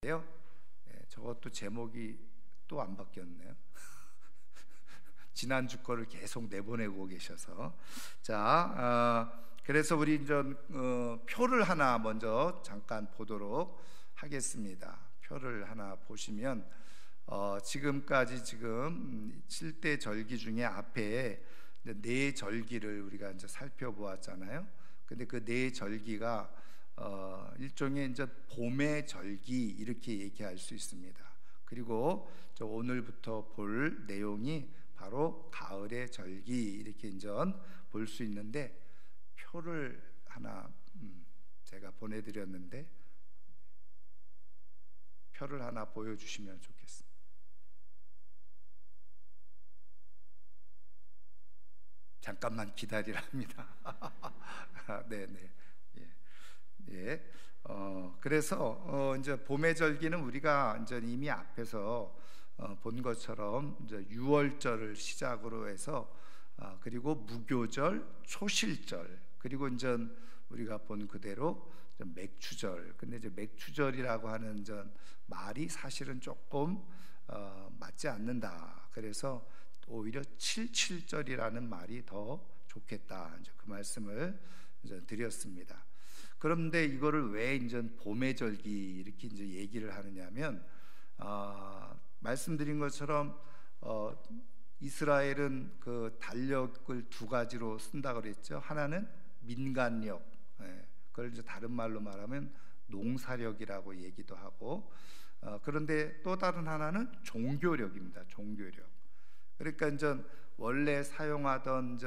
예, 저것도 제목이 또 안 바뀌었네요. 지난주 거를 계속 내보내고 계셔서. 그래서 우리 이제 표를 하나 먼저 잠깐 보도록 하겠습니다. 표를 하나 보시면 지금까지 지금 7대 절기 중에 앞에 네 절기를 우리가 이제 살펴보았잖아요. 근데 그 네 절기가 일종의 이제 봄의 절기 이렇게 얘기할 수 있습니다. 그리고 오늘부터 볼 내용이 바로 가을의 절기 이렇게 이제 볼 수 있는데, 표를 하나 제가 보내드렸는데 표를 하나 보여주시면 좋겠습니다. 잠깐만 기다리랍니다. 네네. 예. 그래서 이제 봄의 절기는 우리가 이제 이미 앞에서 본 것처럼 이제 유월절을 시작으로 해서 그리고 무교절, 초실절, 그리고 이제 우리가 본 그대로 맥추절. 근데 이제 맥추절이라고 하는 말이 사실은 조금 맞지 않는다. 그래서 오히려 칠칠절이라는 말이 더 좋겠다. 이제 그 말씀을 이제 드렸습니다. 그런데 이거를 왜 이제 봄의 절기 이렇게 이제 얘기를 하느냐면, 말씀드린 것처럼 이스라엘은 그 달력을 두 가지로 쓴다고 그랬죠. 하나는 민간력, 그걸 이제 다른 말로 말하면 농사력이라고 얘기도 하고, 그런데 또 다른 하나는 종교력입니다. 종교력. 그러니까 이제 원래 사용하던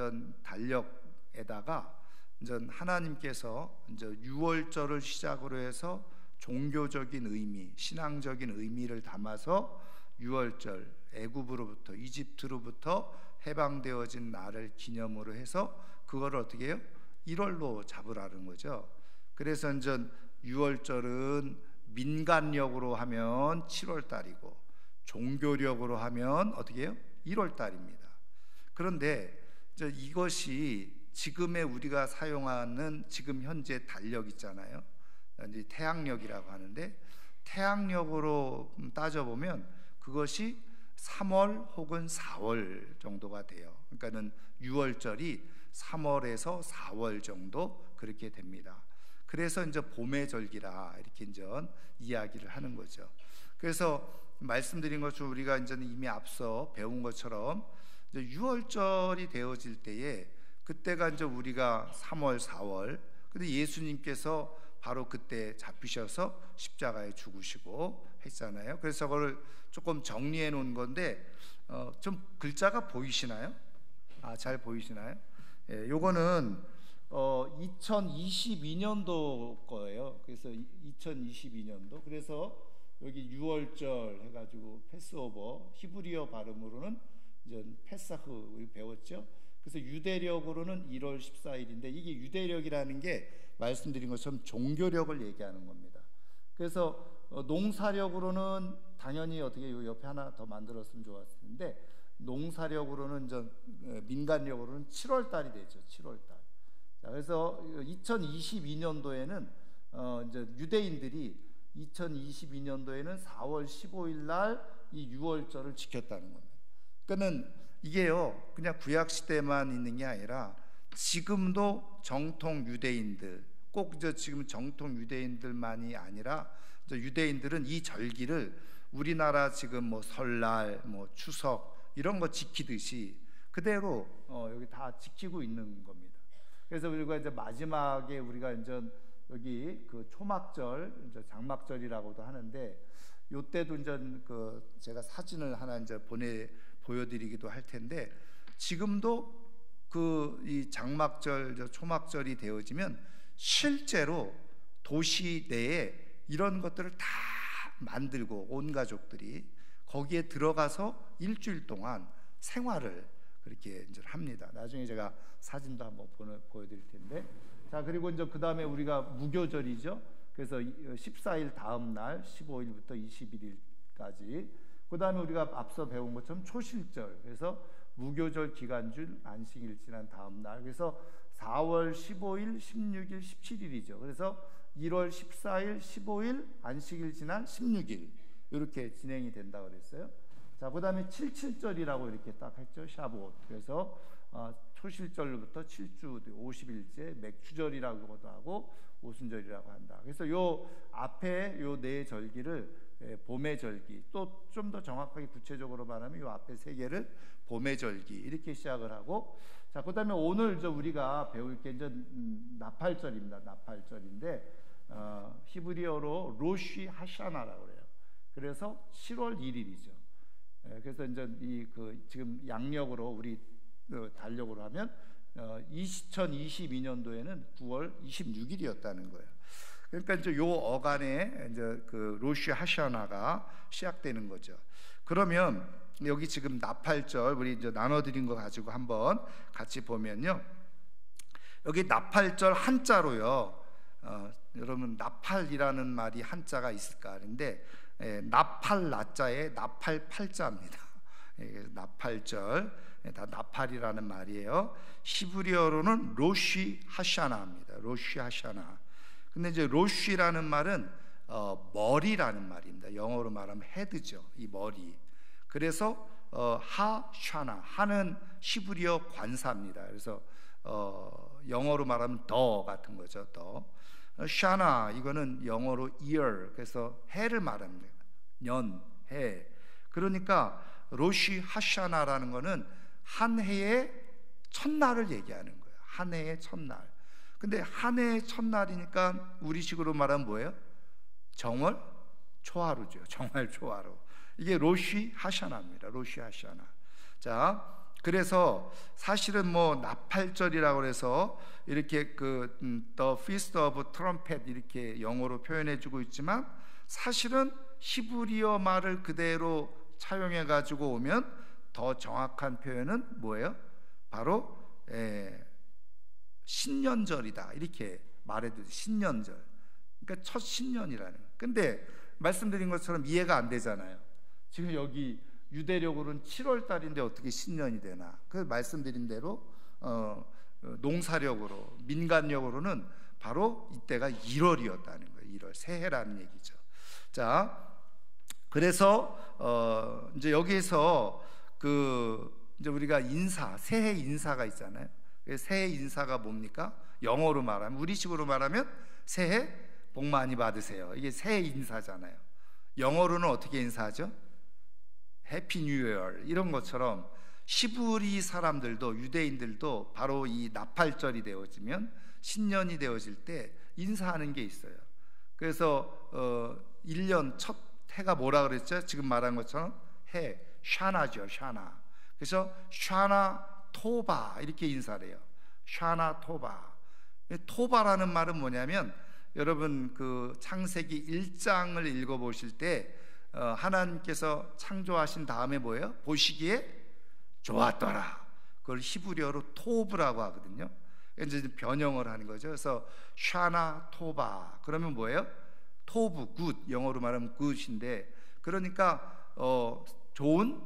달력에다가 이제 하나님께서 이제 유월절을 시작으로 해서 종교적인 의미, 신앙적인 의미를 담아서 유월절, 애굽으로부터, 이집트로부터 해방되어진 날을 기념으로 해서 그걸 어떻게 해요? 1월로 잡으라는 거죠. 그래서 이제 유월절은 민간력으로 하면 7월 달이고 종교력으로 하면 어떻게 해요? 1월 달입니다. 그런데 이것이 지금의 우리가 사용하는 지금 현재 달력 있잖아요. 이제 태양력이라고 하는데, 태양력으로 따져보면 그것이 3월 혹은 4월 정도가 돼요. 그러니까는 6월절이 3월에서 4월 정도 그렇게 됩니다. 그래서 이제 봄의 절기라 이렇게 이제 이야기를 하는 거죠. 그래서 말씀드린 것처럼 우리가 이제 이미 앞서 배운 것처럼 이제 6월절이 되어질 때에, 그때가 이제 우리가 3월, 4월, 근데 예수님께서 바로 그때 잡히셔서 십자가에 죽으시고 했잖아요. 그래서 그걸 조금 정리해 놓은 건데, 좀 글자가 보이시나요? 잘 보이시나요? 예, 요거는 2022년도 거예요. 그래서 2022년도. 그래서 여기 6월절 해가지고 패스오버, 히브리어 발음으로는 이제 페사흐 배웠죠. 그래서 유대력으로는 1월 14일인데, 이게 유대력이라는 게 말씀드린 것처럼 종교력을 얘기하는 겁니다. 그래서 농사력으로는 당연히 어떻게 요 옆에 하나 더 만들었으면 좋았을 텐데, 농사력으로는 민간력으로는 7월 달이 되죠. 7월 달. 자, 그래서 2022년도에는 이제 유대인들이 2022년도에는 4월 15일 날 이 유월절을 지켰다는 겁니다. 그러니까는 이게요, 그냥 구약 시대만 있는 게 아니라 지금도 정통 유대인들, 꼭 지금 정통 유대인들만이 아니라 유대인들은 이 절기를 우리나라 지금 뭐 설날, 뭐 추석 이런 거 지키듯이 그대로 여기 다 지키고 있는 겁니다. 그래서 우리가 이제 마지막에 우리가 이제 여기 그 초막절, 이제 장막절이라고도 하는데, 요때도 이제 그 제가 사진을 하나 이제 보여드리기도 할 텐데, 지금도 그 이 장막절, 초막절이 되어지면 실제로 도시 내에 이런 것들을 다 만들고 온 가족들이 거기에 들어가서 일주일 동안 생활을 그렇게 이제 합니다. 나중에 제가 사진도 한번 보여드릴 텐데, 자, 그리고 이제 그 다음에 우리가 무교절이죠. 그래서 14일 다음 날 15일부터 21일까지. 그 다음에 우리가 앞서 배운 것처럼 초실절, 그래서 무교절 기간줄 안식일 지난 다음 날, 그래서 4월 15일, 16일, 17일이죠. 그래서 1월 14일, 15일, 안식일 지난 16일 이렇게 진행이 된다고 그랬어요. 자, 그 다음에 77절이라고 이렇게 딱 했죠. 샤봇. 그래서 초실절부터 7주 50일째 맥추절이라고도 하고 오순절이라고 한다. 그래서 요 앞에 요 네 절기를 봄의 절기, 또 좀 더 정확하게 구체적으로 말하면 요 앞에 세 개를 봄의 절기 이렇게 시작을 하고, 자, 그다음에 오늘 우리가 배울 게 이제 나팔절입니다. 나팔절인데 히브리어로 로쉬 하샤나라고 그래요. 그래서 7월 1일이죠. 그래서 이제 지금 양력으로 우리 달력으로 하면 2022년도에는 9월 26일이었다는 거예요. 그러니까 이제 요 어간에 이제 그 로쉬 하샤나가 시작되는 거죠. 그러면 여기 지금 나팔절 우리 이제 나눠드린 거 가지고 한번 같이 보면요. 여기 나팔절 한자로요. 여러분 나팔이라는 말이 한자가 있을까 하는데 나팔 나자에 나팔 팔자입니다. 나팔절 다 나팔이라는 말이에요. 히브리어로는 로쉬 하샤나입니다. 로쉬 하샤나. 근데 이제 로쉬라는 말은 머리라는 말입니다. 영어로 말하면 헤드죠. 이 머리. 그래서 하샤나, 하는 히브리어 관사입니다. 그래서 영어로 말하면 더 같은 거죠. 더. 샤나, 이거는 영어로 ear, 그래서 해를 말합니다. 년, 해. 그러니까 로쉬 하샤나라는 거는 한 해의 첫날을 얘기하는 거예요. 한 해의 첫날. 근데 한 해의 첫날이니까 우리식으로 말하면 뭐예요? 정월 초하루죠. 정월 초하루. 이게 로쉬 하샤나입니다. 로쉬 하샤나. 자, 그래서 사실은 뭐 나팔절이라고 해서 이렇게 The Feast of Trumpet 이렇게 영어로 표현해주고 있지만, 사실은 히브리어 말을 그대로 차용해 가지고 오면 더 정확한 표현은 뭐예요? 바로 신년절이다 이렇게 말해도 신년절. 그러니까 첫 신년이라는 거예요. 근데 말씀드린 것처럼 이해가 안 되잖아요. 지금 여기 유대력으로는 7월 달인데 어떻게 신년이 되나? 그 말씀드린 대로 농사력으로, 민간력으로는 바로 이때가 1월이었다는 거예요. 1월, 새해라는 얘기죠. 자, 그래서 이제 여기에서 이제 우리가 인사, 새해 인사가 있잖아요. 새해 인사가 뭡니까? 영어로 말하면, 우리식으로 말하면 새해 복 많이 받으세요. 이게 새해 인사잖아요. 영어로는 어떻게 인사하죠? 해피 뉴 이어 이런 것처럼 히브리 사람들도, 유대인들도 바로 이 나팔절이 되어지면, 신년이 되어질 때 인사하는 게 있어요. 그래서 1년 첫 해가 뭐라 그랬죠? 지금 말한 것처럼 해, 샤나죠. 샤나. 그래서 샤나 토바 이렇게 인사를 해요. 샤나 토바. 토바라는 말은 뭐냐면, 여러분 창세기 1장을 읽어보실 때 하나님께서 창조하신 다음에 뭐예요? 보시기에 좋았더라. 그걸 히브리어로 토브라고 하거든요. 이제 변형을 하는 거죠. 그래서 샤나 토바 그러면 뭐예요? 토브, 굿, 영어로 말하면 굿인데, 그러니까 좋은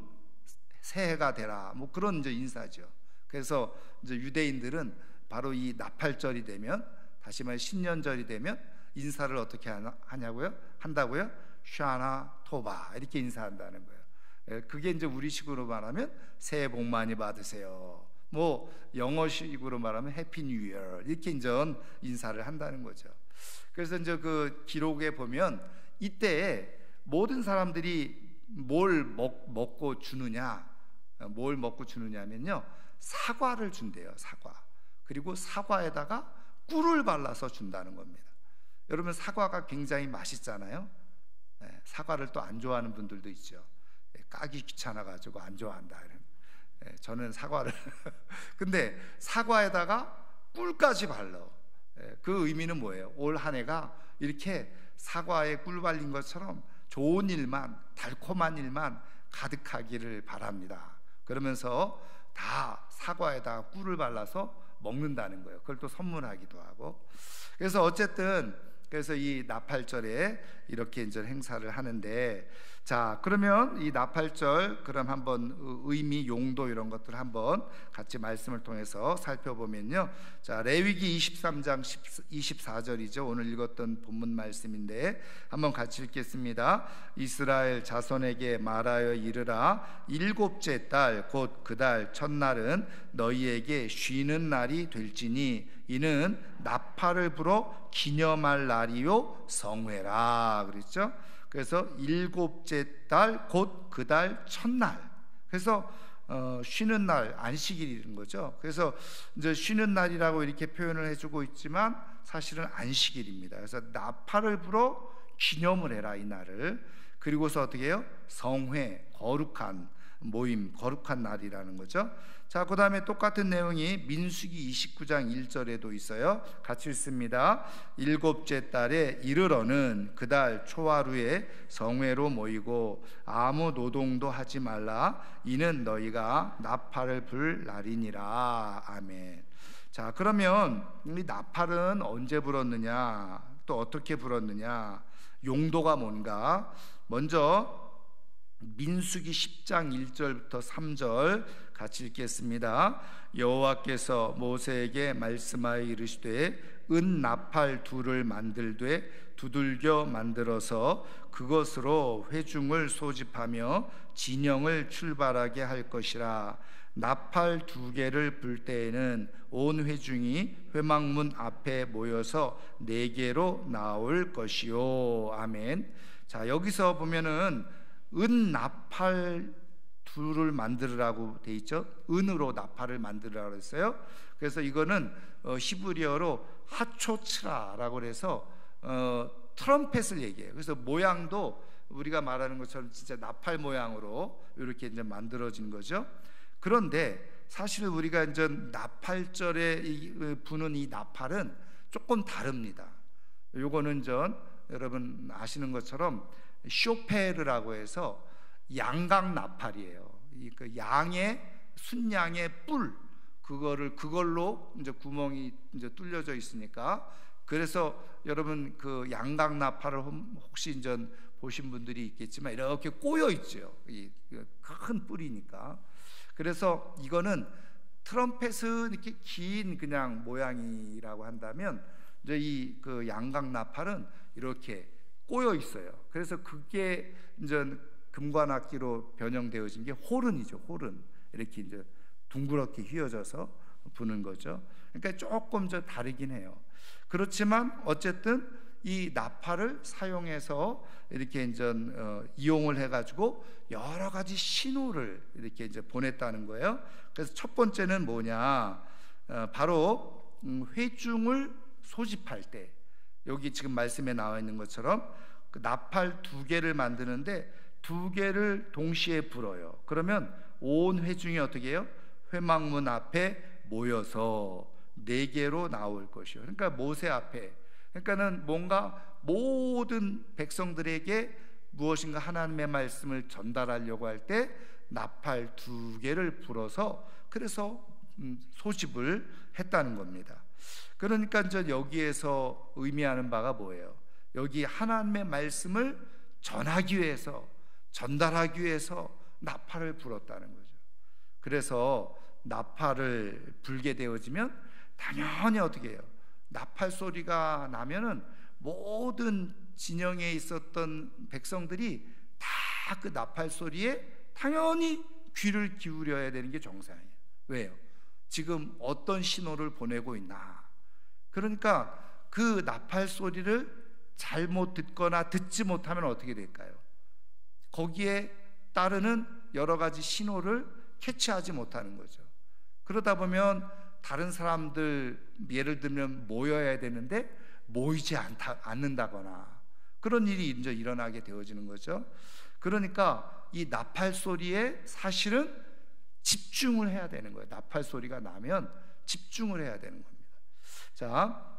새해가 되라, 뭐 그런 이제 인사죠. 그래서 이제 유대인들은 바로 이 나팔절이 되면, 다시 말해 신년절이 되면 인사를 어떻게 한다고요? 샤나 토바 이렇게 인사한다는 거예요. 그게 이제 우리식으로 말하면 새해 복 많이 받으세요. 뭐 영어식으로 말하면 해피 뉴 이어 이렇게 이제 인사를 한다는 거죠. 그래서 이제 기록에 보면 이때 모든 사람들이 뭘 먹고 주느냐, 뭘 먹고 주느냐면요, 사과를 준대요. 사과. 그리고 사과에다가 꿀을 발라서 준다는 겁니다. 여러분, 사과가 굉장히 맛있잖아요. 사과를 또 안 좋아하는 분들도 있죠. 까기 귀찮아가지고 안 좋아한다. 저는 사과를 근데 사과에다가 꿀까지 발라. 그 의미는 뭐예요? 올 한 해가 이렇게 사과에 꿀 발린 것처럼 좋은 일만, 달콤한 일만 가득하기를 바랍니다. 그러면서 다 사과에다가 꿀을 발라서 먹는다는 거예요. 그걸 또 선물하기도 하고. 그래서 어쨌든 그래서 이 나팔절에 이렇게 이제 행사를 하는데, 자, 그러면 이 나팔절 그럼 한번 의미, 용도 이런 것들 한번 같이 말씀을 통해서 살펴보면요. 자, 레위기 23장 24절이죠. 오늘 읽었던 본문 말씀인데 한번 같이 읽겠습니다. 이스라엘 자손에게 말하여 이르라. 일곱째 달 곧 그 달 첫날은 너희에게 쉬는 날이 될지니 이는 나팔을 불어 기념할 날이요 성회라 그랬죠. 그래서 일곱째 달 곧 그 달 첫날, 그래서 쉬는 날, 안식일인 거죠. 그래서 이제 쉬는 날이라고 이렇게 표현을 해주고 있지만 사실은 안식일입니다. 그래서 나팔을 불어 기념을 해라 이 날을. 그리고서 어떻게 해요? 성회, 거룩한 모임, 거룩한 날이라는 거죠. 자, 그 다음에 똑같은 내용이 민수기 29장 1절에도 있어요. 같이 읽습니다. 일곱째 달에 이르러는 그 달 초하루에 성회로 모이고 아무 노동도 하지 말라. 이는 너희가 나팔을 불 날이니라. 아멘. 자, 그러면 이 나팔은 언제 불었느냐, 또 어떻게 불었느냐, 용도가 뭔가. 먼저 민수기 10장 1절부터 3절 같이 읽겠습니다. 여호와께서 모세에게 말씀하여 이르시되 은 나팔 둘을 만들되 두들겨 만들어서 그것으로 회중을 소집하며 진영을 출발하게 할 것이라. 나팔 두 개를 불 때에는 온 회중이 회막문 앞에 모여서 네 개로 나올 것이요. 아멘. 자, 여기서 보면은 은 나팔 둘을 만들으라고 돼 있죠. 은으로 나팔을 만들으라고 했어요. 그래서 이거는 히브리어로 하초츠라라고 해서 트럼펫을 얘기해요. 그래서 모양도 우리가 말하는 것처럼 진짜 나팔 모양으로 이렇게 이제 만들어진 거죠. 그런데 사실 우리가 이제 나팔절에 부는 이 나팔은 조금 다릅니다. 요거는 여러분 아시는 것처럼 쇼페르라고 해서 양각 나팔이에요. 그 양의 순양의 뿔, 그걸로 이제 구멍이 이제 뚫려져 있으니까, 그래서 여러분 그 양각 나팔을 혹시 이제 보신 분들이 있겠지만 이렇게 꼬여 있죠. 이 큰 뿔이니까. 그래서 이거는 트럼펫은 이렇게 긴 그냥 모양이라고 한다면, 이제 이 그 양각 나팔은 이렇게 꼬여 있어요. 그래서 그게 이제 금관악기로 변형되어진 게 호른이죠. 호른. 이렇게 이제 둥그렇게 휘어져서 부는 거죠. 그러니까 조금 다르긴 해요. 그렇지만 어쨌든 이 나팔을 사용해서 이렇게 이제 이용을 해가지고 여러 가지 신호를 이렇게 이제 보냈다는 거예요. 그래서 첫 번째는 뭐냐? 바로 회중을 소집할 때, 여기 지금 말씀에 나와 있는 것처럼 그 나팔 두 개를 만드는데 두 개를 동시에 불어요. 그러면 온 회중이 어떻게 해요? 회막문 앞에 모여서 네 개로 나올 것이요. 그러니까 모세 앞에, 그러니까는 뭔가 모든 백성들에게 무엇인가 하나님의 말씀을 전달하려고 할 때 나팔 두 개를 불어서 그래서 소집을 했다는 겁니다. 그러니까 이제 여기에서 의미하는 바가 뭐예요? 여기 하나님의 말씀을 전하기 위해서, 전달하기 위해서 나팔을 불었다는 거죠. 그래서 나팔을 불게 되어지면 당연히 어떻게 해요? 나팔 소리가 나면은 모든 진영에 있었던 백성들이 다 그 나팔 소리에 당연히 귀를 기울여야 되는 게 정상이에요. 왜요? 지금 어떤 신호를 보내고 있나? 그러니까 그 나팔 소리를 잘못 듣거나 듣지 못하면 어떻게 될까요? 거기에 따르는 여러 가지 신호를 캐치하지 못하는 거죠. 그러다 보면 다른 사람들, 예를 들면 모여야 되는데 모이지 않는다거나 그런 일이 이제 일어나게 되어지는 거죠. 그러니까 이 나팔 소리에 사실은 집중을 해야 되는 거예요. 나팔 소리가 나면 집중을 해야 되는 겁니다. 자,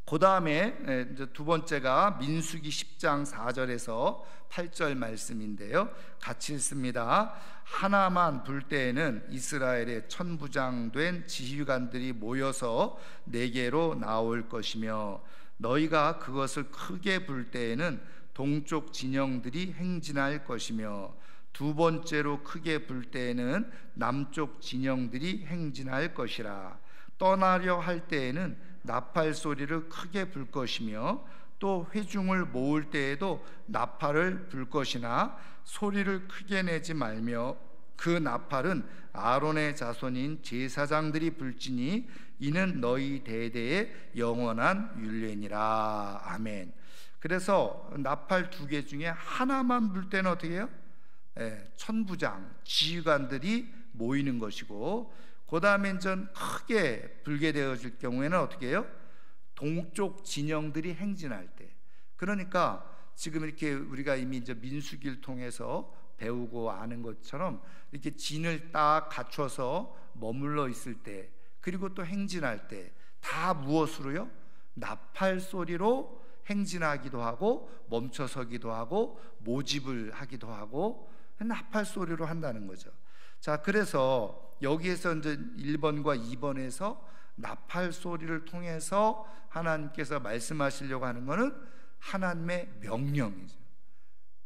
그 다음에 이제 두 번째가 민수기 10장 4절에서 8절 말씀인데요. 같이 읽습니다. 하나만 불 때에는 이스라엘의 천부장된 지휘관들이 모여서 네 개로 나올 것이며 너희가 그것을 크게 불 때에는 동쪽 진영들이 행진할 것이며 두 번째로 크게 불 때에는 남쪽 진영들이 행진할 것이라. 떠나려 할 때에는 나팔 소리를 크게 불 것이며 또 회중을 모을 때에도 나팔을 불 것이나 소리를 크게 내지 말며 그 나팔은 아론의 자손인 제사장들이 불지니 이는 너희 대대의 영원한 율례니라. 아멘. 그래서 나팔 두 개 중에 하나만 불 때는 어떻게 해요? 천부장, 지휘관들이 모이는 것이고, 그 다음에 전 크게 불게 되어질 경우에는 어떻게 해요? 동쪽 진영들이 행진할 때. 그러니까 지금 이렇게 우리가 이미 이제 민수기를 통해서 배우고 아는 것처럼 이렇게 진을 딱 갖춰서 머물러 있을 때, 그리고 또 행진할 때 다 무엇으로요? 나팔 소리로 행진하기도 하고 멈춰서기도 하고 모집을 하기도 하고 나팔 소리로 한다는 거죠. 자, 그래서 여기에서 이제 1번과 2번에서 나팔 소리를 통해서 하나님께서 말씀하시려고 하는 것은 하나님의 명령이죠.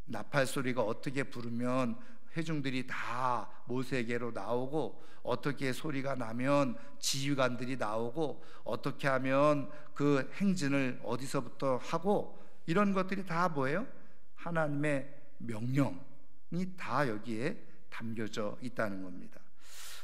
나팔 소리가 어떻게 부르면 회중들이 다 모세에게로 나오고, 어떻게 소리가 나면 지휘관들이 나오고, 어떻게 하면 그 행진을 어디서부터 하고, 이런 것들이 다 뭐예요? 하나님의 명령이 다 여기에 담겨져 있다는 겁니다.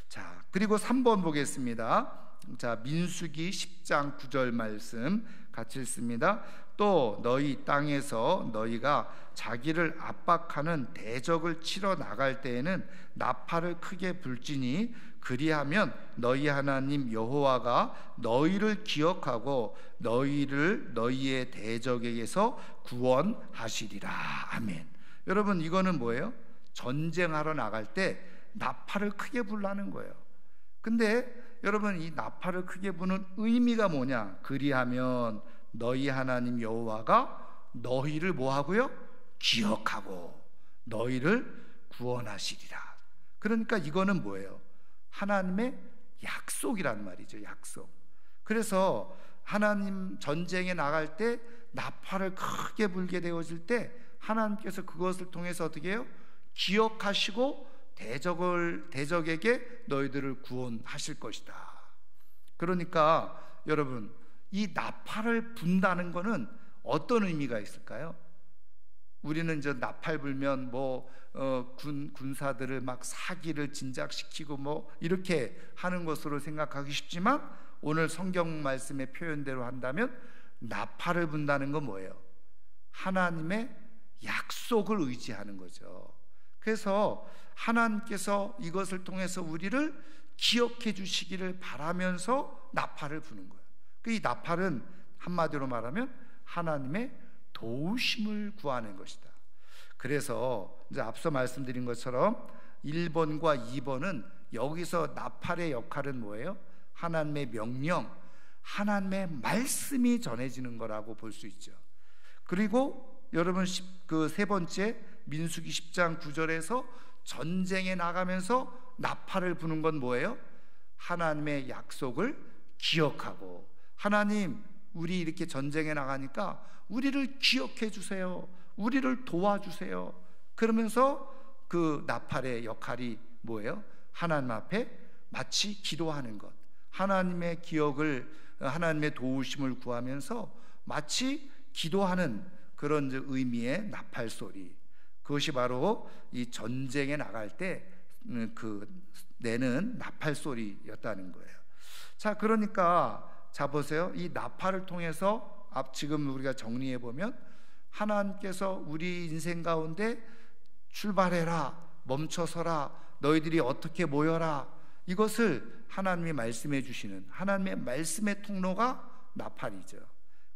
자, 그리고 3번 보겠습니다. 자, 민수기 10장 9절 말씀 같이 읽습니다. 또 너희 땅에서 너희가 자기를 압박하는 대적을 치러 나갈 때에는 나팔을 크게 불지니 그리하면 너희 하나님 여호와가 너희를 기억하고 너희를 너희의 대적에게서 구원하시리라. 아멘. 여러분, 이거는 뭐예요? 전쟁하러 나갈 때 나팔을 크게 불라는 거예요. 근데 여러분, 이 나팔을 크게 부는 의미가 뭐냐? 그리하면 너희 하나님 여호와가 너희를 뭐하고요? 기억하고 너희를 구원하시리라. 그러니까 이거는 뭐예요? 하나님의 약속이란 말이죠. 약속. 그래서 하나님 전쟁에 나갈 때 나팔을 크게 불게 되어질 때 하나님께서 그것을 통해서 어떻게 해요? 기억하시고 대적에게 너희들을 구원하실 것이다. 그러니까 여러분, 이 나팔을 분다는 것은 어떤 의미가 있을까요? 우리는 저 나팔 불면 군사들을 막 사기를 진작시키고 이렇게 하는 것으로 생각하기 쉽지만, 오늘 성경 말씀의 표현대로 한다면 나팔을 분다는 건 뭐예요? 하나님의 약속을 의지하는 거죠. 그래서 하나님께서 이것을 통해서 우리를 기억해 주시기를 바라면서 나팔을 부는 거예요. 이 나팔은 한마디로 말하면 하나님의 도우심을 구하는 것이다. 그래서 이제 앞서 말씀드린 것처럼 1번과 2번은 여기서 나팔의 역할은 뭐예요? 하나님의 명령, 하나님의 말씀이 전해지는 거라고 볼 수 있죠. 그리고 여러분, 그 세 번째 민수기 10장 9절에서 전쟁에 나가면서 나팔을 부는 건 뭐예요? 하나님의 약속을 기억하고, 하나님, 우리 이렇게 전쟁에 나가니까 우리를 기억해 주세요. 우리를 도와주세요. 그러면서 그 나팔의 역할이 뭐예요? 하나님 앞에 마치 기도하는 것, 하나님의 기억을, 하나님의 도우심을 구하면서 마치 기도하는 그런 의미의 나팔 소리, 그것이 바로 이 전쟁에 나갈 때 그 내는 나팔 소리였다는 거예요. 자, 그러니까 자 보세요. 이 나팔을 통해서 지금 우리가 정리해 보면 하나님께서 우리 인생 가운데 출발해라, 멈춰서라, 너희들이 어떻게 모여라, 이것을 하나님이 말씀해 주시는 하나님의 말씀의 통로가 나팔이죠.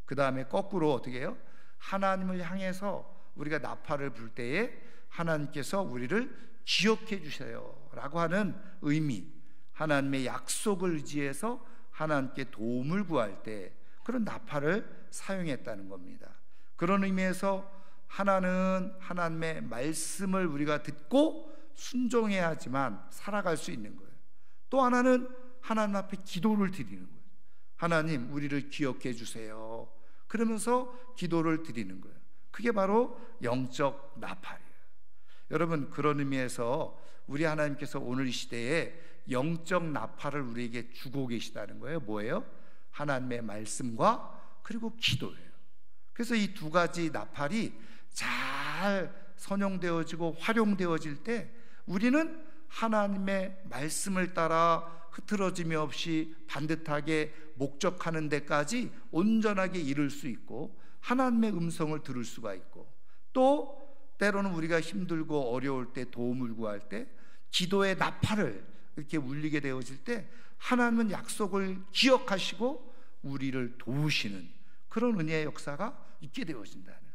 그 다음에 거꾸로 어떻게 해요? 하나님을 향해서 우리가 나팔을 불 때에 하나님께서 우리를 기억해 주세요 라고 하는 의미, 하나님의 약속을 의지해서 하나님께 도움을 구할 때 그런 나팔을 사용했다는 겁니다. 그런 의미에서 하나는 하나님의 말씀을 우리가 듣고 순종해야지만 살아갈 수 있는 거예요. 또 하나는 하나님 앞에 기도를 드리는 거예요. 하나님, 우리를 기억해 주세요. 그러면서 기도를 드리는 거예요. 그게 바로 영적 나팔이에요. 여러분, 그런 의미에서 우리 하나님께서 오늘 이 시대에 영적 나팔을 우리에게 주고 계시다는 거예요. 뭐예요? 하나님의 말씀과 그리고 기도예요. 그래서 이 두 가지 나팔이 잘 선용되어지고 활용되어질 때 우리는 하나님의 말씀을 따라 흐트러짐이 없이 반듯하게 목적하는 데까지 온전하게 이룰 수 있고, 하나님의 음성을 들을 수가 있고, 또 때로는 우리가 힘들고 어려울 때, 도움을 구할 때 기도의 나팔을 이렇게 울리게 되어질 때 하나님은 약속을 기억하시고 우리를 도우시는 그런 은혜의 역사가 있게 되어진다는 거예요.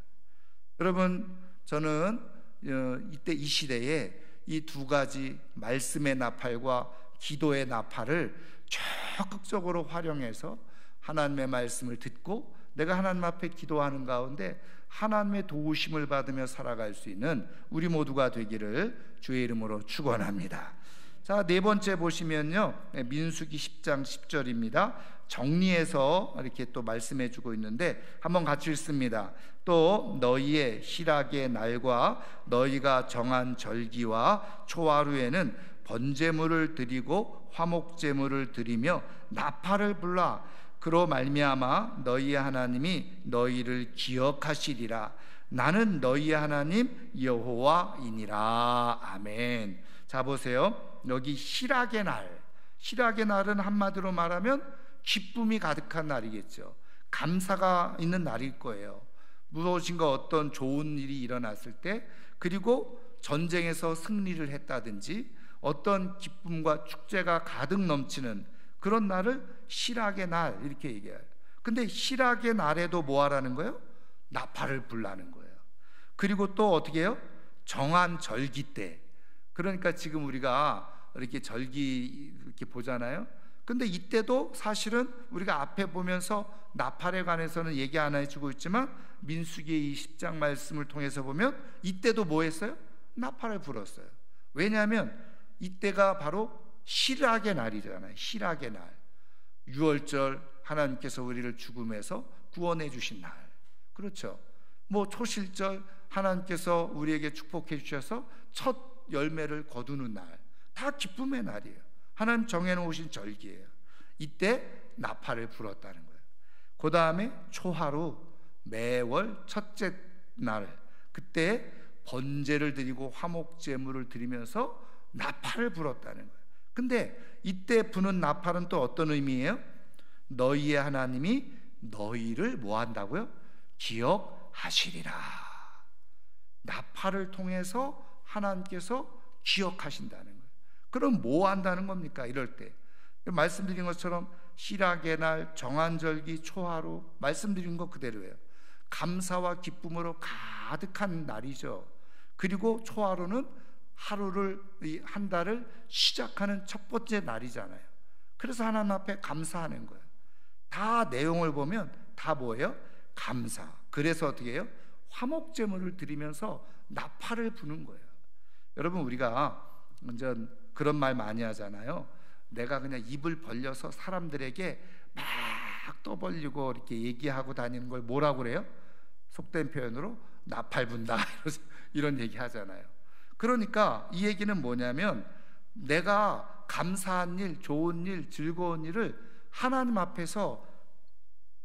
여러분, 저는 이때 이 시대에 이 두 가지 말씀의 나팔과 기도의 나팔을 적극적으로 활용해서 하나님의 말씀을 듣고 내가 하나님 앞에 기도하는 가운데 하나님의 도우심을 받으며 살아갈 수 있는 우리 모두가 되기를 주의 이름으로 축원합니다. 자, 네 번째 보시면요, 민수기 10장 10절입니다. 정리해서 이렇게 또 말씀해 주고 있는데 한번 같이 읽습니다. 또 너희의 희락의 날과 너희가 정한 절기와 초하루에는 번제물을 드리고 화목제물을 드리며 나팔을 불라. 그로 말미암아 너희의 하나님이 너희를 기억하시리라. 나는 너희의 하나님 여호와이니라. 아멘. 자, 보세요. 여기 희락의 날, 희락의 날은 한마디로 말하면 기쁨이 가득한 날이겠죠. 감사가 있는 날일 거예요. 무엇인가 어떤 좋은 일이 일어났을 때, 그리고 전쟁에서 승리를 했다든지 어떤 기쁨과 축제가 가득 넘치는 그런 날을 희락의 날 이렇게 얘기해요. 근데 희락의 날에도 뭐 하라는 거예요? 나팔을 불라는 거예요. 그리고 또 어떻게 해요? 정한 절기 때. 그러니까 지금 우리가 이렇게 절기 이렇게 보잖아요. 근데 이때도 사실은 우리가 앞에 보면서 나팔에 관해서는 얘기 안 해주고 있지만 민수기 20장 말씀을 통해서 보면 이때도 뭐 했어요? 나팔을 불었어요. 왜냐하면 이때가 바로 희락의 날이잖아요. 희락의 날. 유월절, 하나님께서 우리를 죽음에서 구원해 주신 날. 그렇죠. 뭐 초실절, 하나님께서 우리에게 축복해 주셔서 첫 열매를 거두는 날. 다 기쁨의 날이에요. 하나님 정해놓으신 절기예요. 이때 나팔을 불었다는 거예요. 그 다음에 초하루, 매월 첫째 날, 그때 번제를 드리고 화목제물을 드리면서 나팔을 불었다는 거예요. 근데 이때 부는 나팔은 또 어떤 의미예요? 너희의 하나님이 너희를 뭐 한다고요? 기억하시리라. 나팔을 통해서 하나님께서 기억하신다는 거예요. 그럼 뭐 한다는 겁니까? 이럴 때 말씀드린 것처럼 희락의 날, 정한절기, 초하루, 말씀드린 것 그대로예요. 감사와 기쁨으로 가득한 날이죠. 그리고 초하루는 하루를, 한 달을 시작하는 첫 번째 날이잖아요. 그래서 하나님 앞에 감사하는 거예요. 다 내용을 보면 다 뭐예요? 감사. 그래서 어떻게 해요? 화목제물을 드리면서 나팔을 부는 거예요. 여러분, 우리가 먼저 그런 말 많이 하잖아요. 내가 그냥 입을 벌려서 사람들에게 막 떠벌리고 이렇게 얘기하고 다니는 걸 뭐라고 그래요? 속된 표현으로 나팔 분다 이런 얘기 하잖아요. 그러니까 이 얘기는 뭐냐면 내가 감사한 일, 좋은 일, 즐거운 일을 하나님 앞에서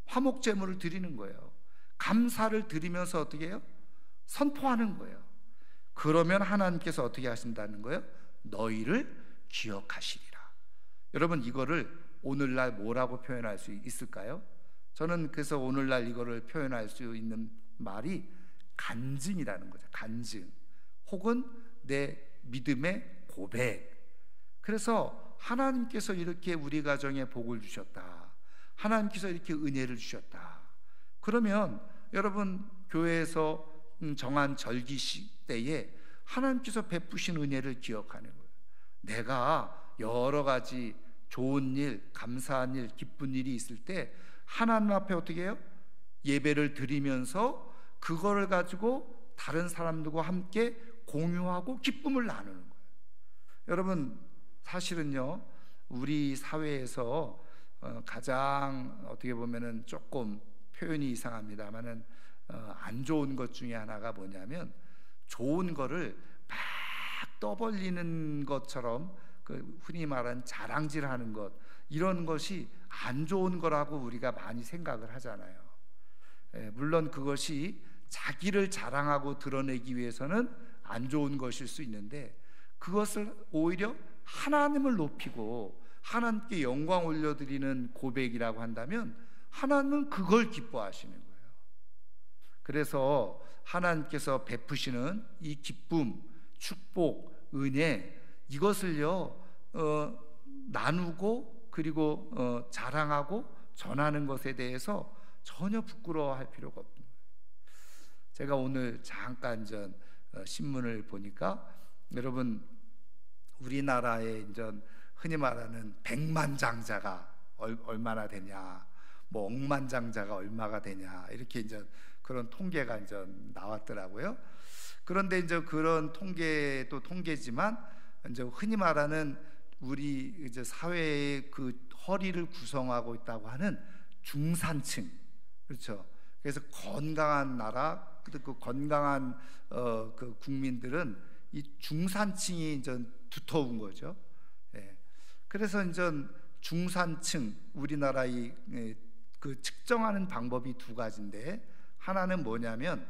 화목제물을 드리는 거예요. 감사를 드리면서 어떻게 해요? 선포하는 거예요. 그러면 하나님께서 어떻게 하신다는 거예요? 너희를 기억하시리라. 여러분, 이거를 오늘날 뭐라고 표현할 수 있을까요? 저는 그래서 오늘날 이거를 표현할 수 있는 말이 간증이라는 거죠. 간증, 혹은 내 믿음의 고백. 그래서 하나님께서 이렇게 우리 가정에 복을 주셨다, 하나님께서 이렇게 은혜를 주셨다. 그러면 여러분, 교회에서 정한 절기 때에 하나님께서 베푸신 은혜를 기억하는 거예요. 내가 여러 가지 좋은 일, 감사한 일, 기쁜 일이 있을 때 하나님 앞에 어떻게 해요? 예배를 드리면서 그거를 가지고 다른 사람들과 함께 공유하고 기쁨을 나누는 거예요. 여러분, 사실은요, 우리 사회에서 가장 어떻게 보면은 조금 표현이 이상합니다만은 안 좋은 것 중에 하나가 뭐냐면 좋은 거를 막 떠벌리는 것처럼 그 흔히 말하는 자랑질하는 것, 이런 것이 안 좋은 거라고 우리가 많이 생각을 하잖아요. 물론 그것이 자기를 자랑하고 드러내기 위해서는 안 좋은 것일 수 있는데, 그것을 오히려 하나님을 높이고 하나님께 영광 올려드리는 고백이라고 한다면 하나님은 그걸 기뻐하시는 거예요. 그래서 하나님께서 베푸시는 이 기쁨, 축복, 은혜, 이것을요 나누고 그리고 자랑하고 전하는 것에 대해서 전혀 부끄러워할 필요가 없습니다. 제가 오늘 잠깐 전 신문을 보니까, 여러분 우리나라에 이제 흔히 말하는 백만장자가 얼마나 되냐, 뭐 억만장자가 얼마가 되냐, 이렇게 이제 그런 통계가 이제 나왔더라고요. 그런데 이제 그런 통계도 통계지만 이제 흔히 말하는 우리 이제 사회의 그 허리를 구성하고 있다고 하는 중산층, 그렇죠. 그래서 건강한 나라, 그 건강한 그 국민들은 이 중산층이 이제 두터운 거죠. 예. 그래서 이제 중산층, 우리나라의 그 측정하는 방법이 두 가지인데, 하나는 뭐냐면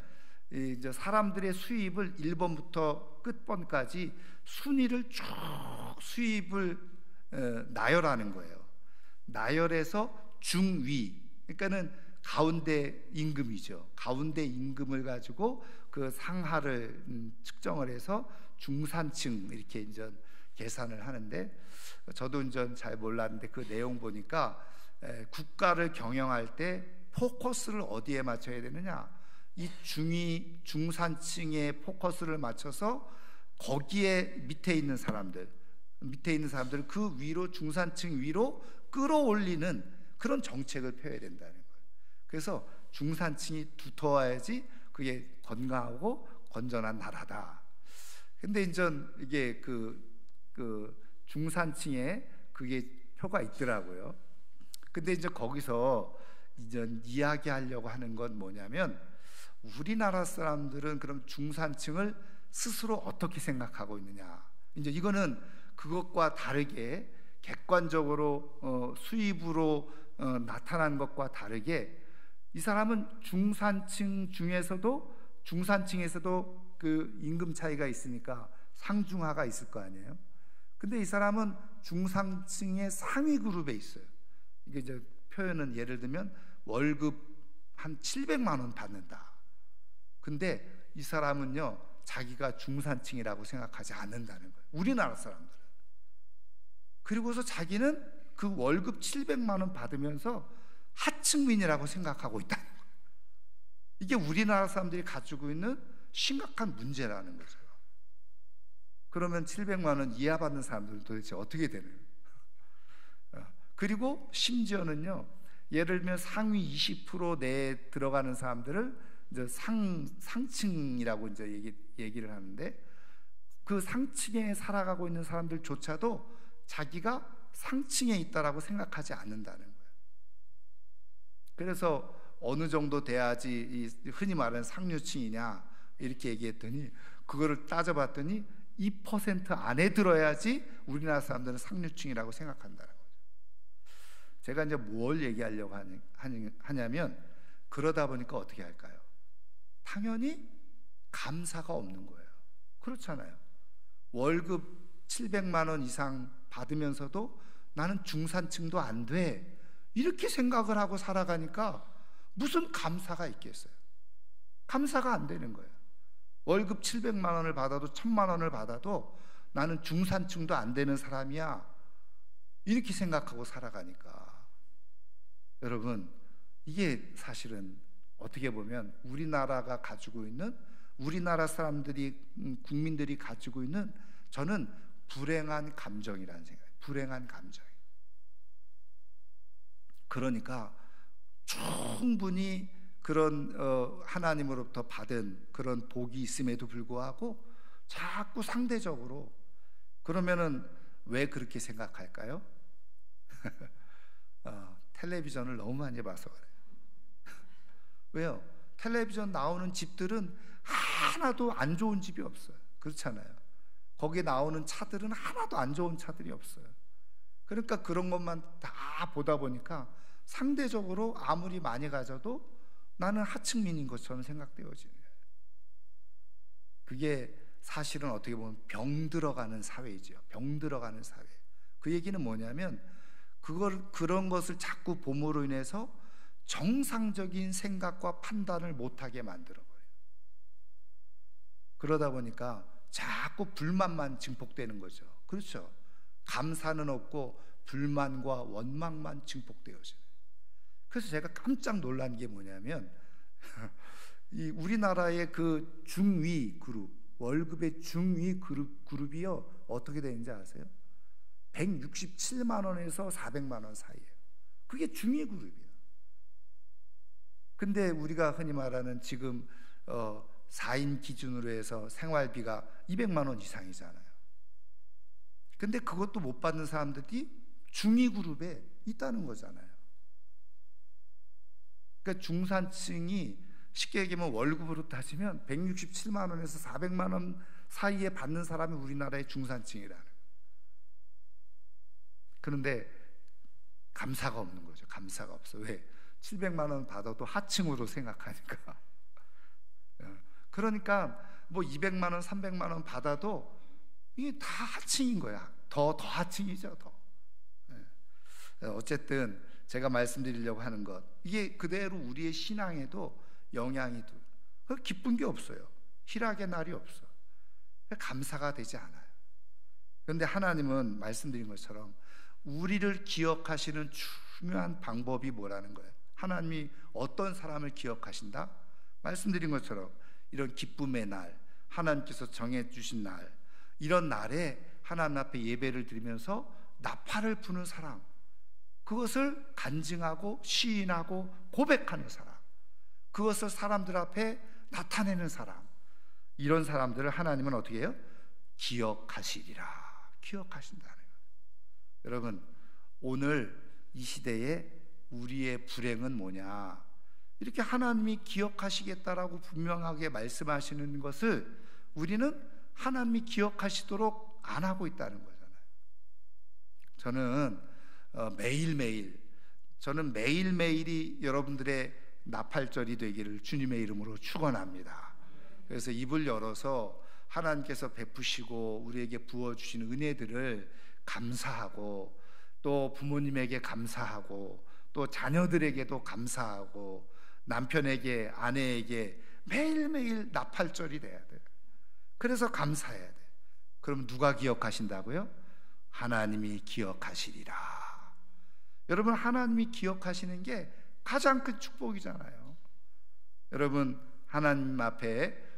이제 사람들의 수입을 1번부터 끝번까지 순위를 쭉 수입을 나열하는 거예요. 나열해서 중위, 그러니까는 가운데 임금이죠. 가운데 임금을 가지고 그 상하를 측정을 해서 중산층 이렇게 이제 계산을 하는데, 저도 이제 잘 몰랐는데 그 내용 보니까 국가를 경영할 때 포커스를 어디에 맞춰야 되느냐, 이 중위 중산층에 포커스를 맞춰서 거기에 밑에 있는 사람들을 그 위로, 중산층 위로 끌어올리는 그런 정책을 펴야 된다는 거예요. 그래서 중산층이 두터워야지 그게 건강하고 건전한 나라다. 근데 이제 이게 그 중산층에 그게 표가 있더라고요. 근데 이제 거기서 이제 이야기하려고 하는 건 뭐냐면, 우리나라 사람들은 그럼 중산층을 스스로 어떻게 생각하고 있느냐, 이제 이거는 그것과 다르게 객관적으로 수입으로 나타난 것과 다르게, 이 사람은 중산층에서도 그 임금 차이가 있으니까 상중하가 있을 거 아니에요. 근데 이 사람은 중산층의 상위 그룹에 있어요. 이게 이제 표현은 예를 들면 월급 한 700만 원 받는다. 근데 이 사람은요 자기가 중산층이라고 생각하지 않는다는 거예요, 우리나라 사람들은. 그리고서 자기는 그 월급 700만 원 받으면서 하층민이라고 생각하고 있다는 거예요. 이게 우리나라 사람들이 가지고 있는 심각한 문제라는 거죠. 그러면 700만 원 이하 받는 사람들은 도대체 어떻게 되는 거예요? 그리고 심지어는요, 예를 들면 상위 20% 내에 들어가는 사람들을 이제 상층이라고 이제 얘기를 하는데, 그 상층에 살아가고 있는 사람들조차도 자기가 상층에 있다라고 생각하지 않는다는 거예요. 그래서 어느 정도 돼야지 흔히 말하는 상류층이냐 이렇게 얘기했더니, 그거를 따져봤더니 2% 안에 들어야지 우리나라 사람들은 상류층이라고 생각한다는 거죠. 제가 이제 뭘 얘기하려고 하냐면, 그러다 보니까 어떻게 할까요? 당연히 감사가 없는 거예요. 그렇잖아요. 월급 700만 원 이상 받으면서도 나는 중산층도 안 돼, 이렇게 생각을 하고 살아가니까 무슨 감사가 있겠어요? 감사가 안 되는 거예요. 월급 700만 원을 받아도 1000만 원을 받아도 나는 중산층도 안 되는 사람이야, 이렇게 생각하고 살아가니까, 여러분 이게 사실은 어떻게 보면 우리나라가 가지고 있는, 우리나라 사람들이 국민들이 가지고 있는, 저는 불행한 감정이라는 생각이에요. 불행한 감정. 그러니까 충분히 그런 하나님으로부터 받은 그런 복이 있음에도 불구하고 자꾸 상대적으로, 그러면은 왜 그렇게 생각할까요? 텔레비전을 너무 많이 봐서 그래요. 왜요? 텔레비전 나오는 집들은 하나도 안 좋은 집이 없어요. 그렇잖아요. 거기에 나오는 차들은 하나도 안 좋은 차들이 없어요. 그러니까 그런 것만 다 보다 보니까 상대적으로 아무리 많이 가져도 나는 하층민인 것처럼 생각되어지네요. 그게 사실은 어떻게 보면 병 들어가는 사회이죠. 병 들어가는 사회. 그 얘기는 뭐냐면 그런 것을 자꾸 봄으로 인해서 정상적인 생각과 판단을 못하게 만들어버려요. 그러다 보니까 자꾸 불만만 증폭되는 거죠. 그렇죠? 감사는 없고 불만과 원망만 증폭되어져요. 그래서 제가 깜짝 놀란 게 뭐냐면 이 우리나라의 그 중위 그룹, 월급의 중위 그룹이요 어떻게 되는지 아세요? 167만 원에서 400만 원 사이예요. 그게 중위 그룹이에요. 근데 우리가 흔히 말하는 지금 4인 기준으로 해서 생활비가 200만 원 이상이잖아요. 근데 그것도 못 받는 사람들이 중위 그룹에 있다는 거잖아요. 그러니까 중산층이 쉽게 얘기하면 월급으로 따지면 167만 원에서 400만 원 사이에 받는 사람이 우리나라의 중산층이라는 거예요. 그런데 감사가 없는 거죠. 감사가 없어. 왜? 700만 원 받아도 하층으로 생각하니까. 그러니까 뭐 200만 원, 300만 원 받아도 이게 다 하층인 거야. 더 하층이죠. 더. 어쨌든 제가 말씀드리려고 하는 것, 이게 그대로 우리의 신앙에도 영향이 돼. 기쁜 게 없어요. 희락의 날이 없어. 감사가 되지 않아요. 그런데 하나님은 말씀드린 것처럼 우리를 기억하시는 중요한 방법이 뭐라는 거예요. 하나님이 어떤 사람을 기억하신다? 말씀드린 것처럼 이런 기쁨의 날, 하나님께서 정해주신 날, 이런 날에 하나님 앞에 예배를 드리면서 나팔을 부는 사람, 그것을 간증하고 시인하고 고백하는 사람, 그것을 사람들 앞에 나타내는 사람, 이런 사람들을 하나님은 어떻게 해요? 기억하시리라. 기억하신다는 거예요. 여러분, 오늘 이 시대에 우리의 불행은 뭐냐? 이렇게 하나님이 기억하시겠다라고 분명하게 말씀하시는 것을 우리는 하나님이 기억하시도록 안 하고 있다는 거잖아요. 저는 매일매일이 여러분들의 나팔절이 되기를 주님의 이름으로 축원합니다. 그래서 입을 열어서 하나님께서 베푸시고 우리에게 부어주신 은혜들을 감사하고, 또 부모님에게 감사하고, 또 자녀들에게도 감사하고, 남편에게, 아내에게 매일매일 나팔절이 돼야 돼요. 그래서 감사해야 돼요. 그럼 누가 기억하신다고요? 하나님이 기억하시리라. 여러분, 하나님이 기억하시는 게 가장 큰 축복이잖아요. 여러분, 하나님 앞에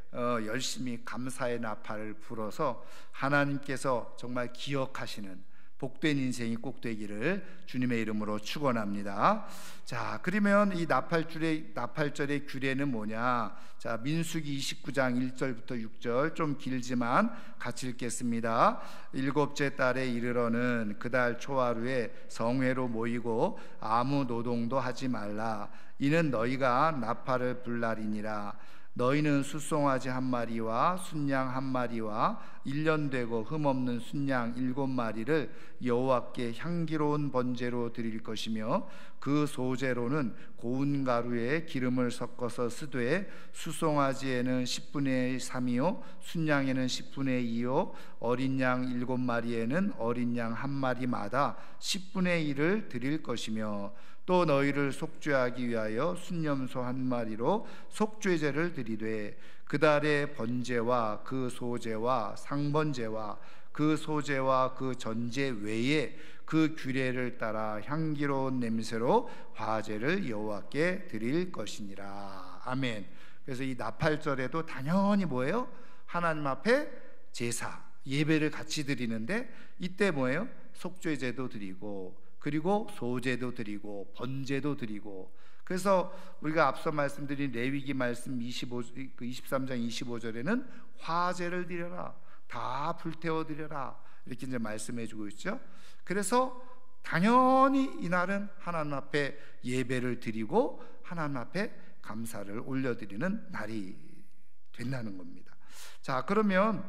열심히 감사의 나팔을 불어서 하나님께서 정말 기억하시는 복된 인생이 꼭 되기를 주님의 이름으로 축원합니다. 자, 그러면 이 나팔절의 규례는 뭐냐? 자, 민수기 29장 1절부터 6절, 좀 길지만 같이 읽겠습니다. 일곱째 달에 이르러는 그달 초하루에 성회로 모이고 아무 노동도 하지 말라. 이는 너희가 나팔을 불 날이니라. 너희는 숫송아지 한 마리와 순양 한 마리와 1년 되고 흠없는 순양 7마리를 여호와께 향기로운 번제로 드릴 것이며, 그 소제로는 고운 가루에 기름을 섞어서 쓰되 숫송아지에는 10분의 3이요 순양에는 10분의 2요 어린 양 7마리에는 어린 양 한 마리마다 10분의 1을 드릴 것이며, 또 너희를 속죄하기 위하여 순염소 한 마리로 속죄제를 드리되 그 달의 번제와 그 소제와 상번제와 그 소제와 그 전제 외에 그 규례를 따라 향기로운 냄새로 화제를 여호와께 드릴 것이니라. 아멘. 그래서 이 나팔절에도 당연히 뭐예요? 하나님 앞에 제사, 예배를 같이 드리는데, 이때 뭐예요? 속죄제도 드리고, 그리고 소제도 드리고 번제도 드리고. 그래서 우리가 앞서 말씀드린 레위기 말씀 23장 25절에는 화제를 드려라, 다 불태워 드려라, 이렇게 이제 말씀해 주고 있죠. 그래서 당연히 이날은 하나님 앞에 예배를 드리고 하나님 앞에 감사를 올려드리는 날이 된다는 겁니다. 자, 그러면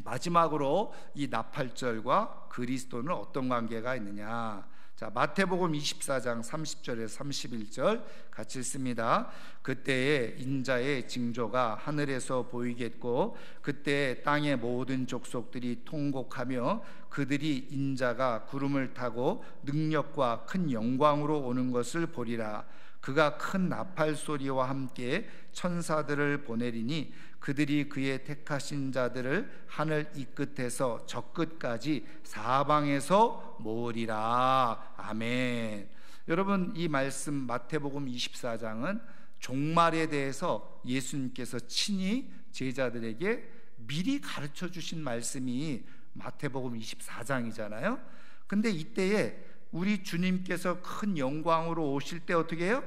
마지막으로 이 나팔절과 그리스도는 어떤 관계가 있느냐? 자, 마태복음 24장 30절에서 31절 같이 읽습니다. 그때에 인자의 징조가 하늘에서 보이겠고 그때 땅의 모든 족속들이 통곡하며 그들이 인자가 구름을 타고 능력과 큰 영광으로 오는 것을 보리라. 그가 큰 나팔 소리와 함께 천사들을 보내리니 그들이 그의 택하신 자들을 하늘 이 끝에서 저 끝까지 사방에서 모으리라. 아멘. 여러분, 이 말씀 마태복음 24장은 종말에 대해서 예수님께서 친히 제자들에게 미리 가르쳐 주신 말씀이 마태복음 24장이잖아요. 근데 이때에 우리 주님께서 큰 영광으로 오실 때 어떻게 해요?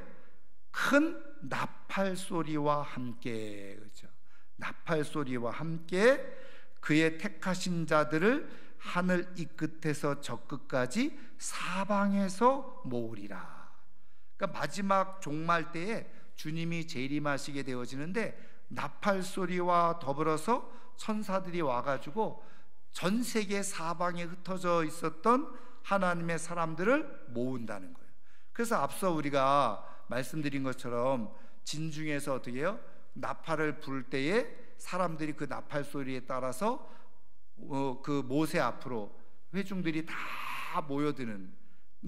큰 나팔 소리와 함께, 그렇죠? 나팔 소리와 함께 그의 택하신 자들을 하늘 이 끝에서 저 끝까지 사방에서 모으리라. 그러니까 마지막 종말 때에 주님이 재림하시게 되어지는데 나팔 소리와 더불어서 천사들이 와가지고 전 세계 사방에 흩어져 있었던 하나님의 사람들을 모은다는 거예요. 그래서 앞서 우리가 말씀드린 것처럼 진중에서 어떻게 해요? 나팔을 불 때에 사람들이 그 나팔 소리에 따라서 그 모세 앞으로 회중들이 다 모여드는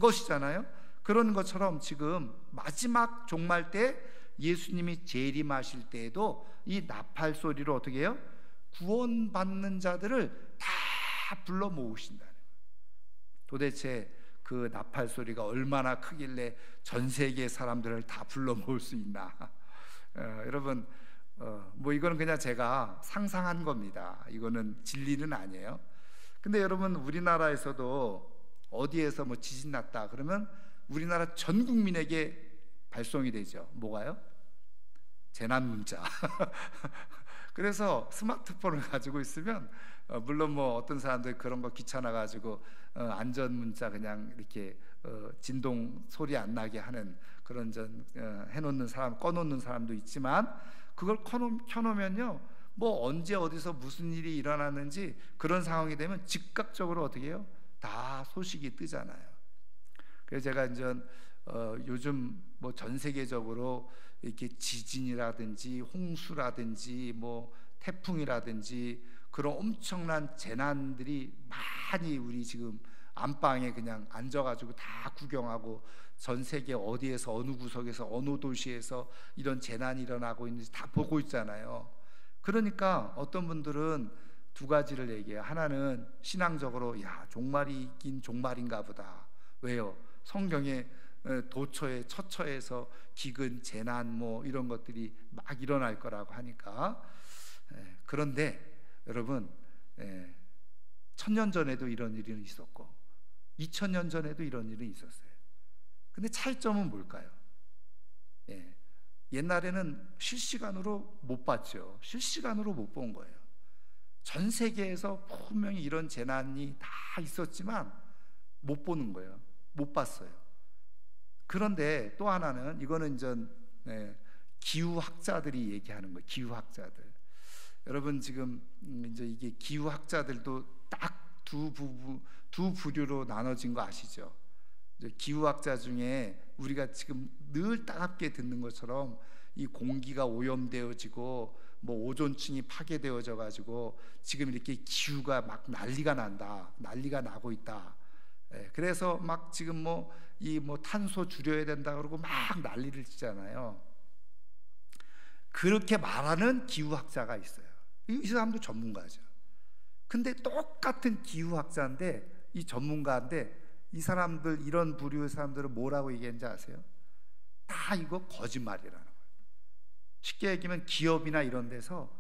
것이잖아요. 그런 것처럼 지금 마지막 종말 때 예수님이 재림하실 때에도 이 나팔 소리로 어떻게 해요? 구원받는 자들을 다 불러 모으신다는 거예요. 도대체 그 나팔 소리가 얼마나 크길래 전 세계 사람들을 다 불러 모을 수 있나? 여러분, 뭐 이거는 그냥 제가 상상한 겁니다. 이거는 진리는 아니에요. 근데 여러분, 우리나라에서도 어디에서 뭐 지진 났다 그러면 우리나라 전 국민에게 발송이 되죠. 뭐가요? 재난 문자. 그래서 스마트폰을 가지고 있으면 물론 뭐 어떤 사람들 그런 거 귀찮아 가지고 안전 문자 그냥 이렇게 진동 소리 안 나게 하는 그런 해놓는 사람, 꺼놓는 사람도 있지만 그걸 켜놓으면요, 뭐 언제 어디서 무슨 일이 일어났는지 그런 상황이 되면 즉각적으로 어떻게 해요? 다 소식이 뜨잖아요. 그래서 제가 이제 요즘 뭐 전 세계적으로 이렇게 지진이라든지 홍수라든지 뭐 태풍이라든지 그런 엄청난 재난들이 많이 우리 지금 안방에 그냥 앉아가지고 다 구경하고 전 세계 어디에서 어느 구석에서 어느 도시에서 이런 재난이 일어나고 있는지 다 보고 있잖아요. 그러니까 어떤 분들은 두 가지를 얘기해요. 하나는 신앙적으로 야, 종말이 있긴 종말인가 보다. 왜요? 성경에 도처에 처처에서 기근, 재난 뭐 이런 것들이 막 일어날 거라고 하니까. 그런데 여러분, 1000년 전에도 이런 일이 있었고 2000년 전에도 이런 일이 있었어요. 근데 차이점은 뭘까요? 옛날에는 실시간으로 못 봤죠. 실시간으로 못 본 거예요. 전 세계에서 분명히 이런 재난이 다 있었지만 못 보는 거예요. 못 봤어요. 그런데 또 하나는 이거는 이제 기후학자들이 얘기하는 거예요. 기후학자들. 여러분, 지금 이제 이게 기후학자들도 딱 두 부류로 나눠진 거 아시죠? 이제 기후학자 중에 우리가 지금 늘 따갑게 듣는 것처럼 이 공기가 오염되어지고 뭐 오존층이 파괴되어져 가지고 지금 이렇게 기후가 막 난리가 나고 있다. 그래서 막 지금 뭐 탄소 줄여야 된다 그러고 막 난리를 치잖아요. 그렇게 말하는 기후학자가 있어요. 이 사람도 전문가죠. 근데 똑같은 기후학자인데 이 전문가인데 이 사람들, 이런 부류의 사람들은 뭐라고 얘기했는지 아세요? 다 이거 거짓말이라는 거예요. 쉽게 얘기하면 기업이나 이런 데서,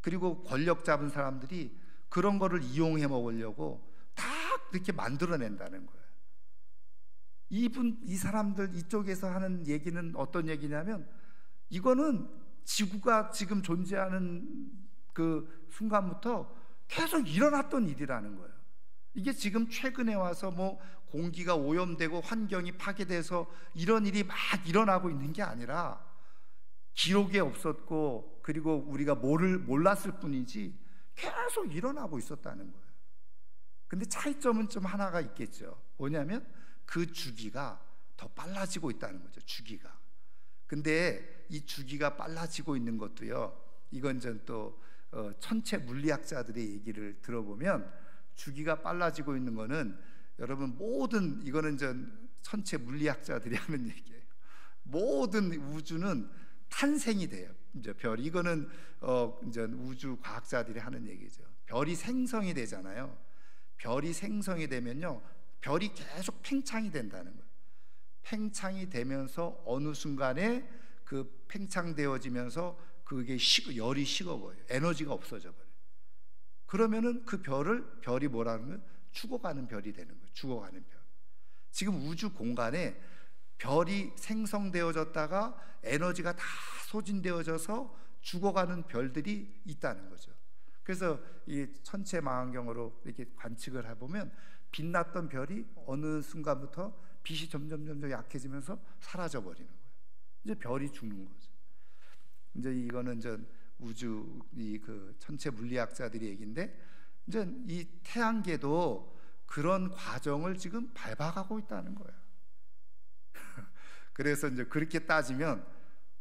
그리고 권력 잡은 사람들이 그런 거를 이용해 먹으려고 다 이렇게 만들어낸다는 거예요. 이 사람들 이쪽에서 하는 얘기는 어떤 얘기냐면, 이거는 지구가 지금 존재하는 그 순간부터 계속 일어났던 일이라는 거예요. 이게 지금 최근에 와서 뭐 공기가 오염되고 환경이 파괴돼서 이런 일이 막 일어나고 있는 게 아니라 기록에 없었고 그리고 우리가 몰랐을 뿐이지 계속 일어나고 있었다는 거예요. 근데 차이점은 좀 하나가 있겠죠. 뭐냐면 그 주기가 더 빨라지고 있다는 거죠. 주기가. 근데 이 주기가 빨라지고 있는 것도요, 이건 전 또 천체 물리학자들의 얘기를 들어보면 주기가 빨라지고 있는 거는 여러분 이거는 전 천체 물리학자들이 하는 얘기예요. 모든 우주는 탄생이 돼요. 이제 이거는 이제 우주 과학자들이 하는 얘기죠. 별이 생성이 되잖아요. 별이 생성이 되면요, 별이 계속 팽창이 된다는 거예요. 팽창이 되면서 어느 순간에 그 팽창되어지면서 그게 열이 식어버려요. 에너지가 없어져 버려요. 그러면은 그 별이 뭐라는 거예요? 죽어가는 별이 되는 거예요. 죽어가는 별. 지금 우주 공간에 별이 생성되어졌다가 에너지가 다 소진되어져서 죽어가는 별들이 있다는 거죠. 그래서 이 천체 망원경으로 이렇게 관측을 해보면 빛났던 별이 어느 순간부터 빛이 점점 약해지면서 사라져 버리는 거예요. 이제 별이 죽는 거죠. 이제 이거는 우주 그 천체 물리학자들의 얘기인데, 이제 이 태양계도 그런 과정을 지금 밟아가고 있다는 거예요. 그래서 이제 그렇게 따지면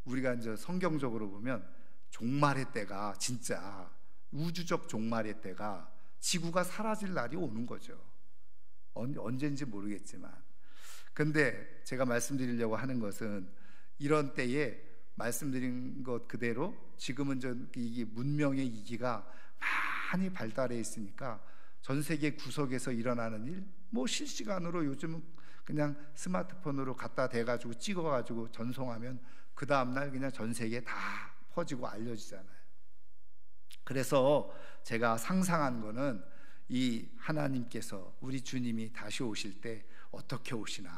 우리가 이제 성경적으로 보면 종말의 때가, 진짜 우주적 종말의 때가, 지구가 사라질 날이 오는 거죠. 언제인지 모르겠지만. 근데 제가 말씀드리려고 하는 것은, 이런 때에 말씀드린 것 그대로 지금은 이게 문명의 이기가 많이 발달해 있으니까 전 세계 구석에서 일어나는 일, 실시간으로 요즘은 그냥 스마트폰으로 갖다 대가지고 찍어가지고 전송하면 그 다음날 그냥 전 세계에 다 퍼지고 알려지잖아요. 그래서 제가 상상한 거는, 이 하나님께서, 우리 주님이 다시 오실 때 어떻게 오시나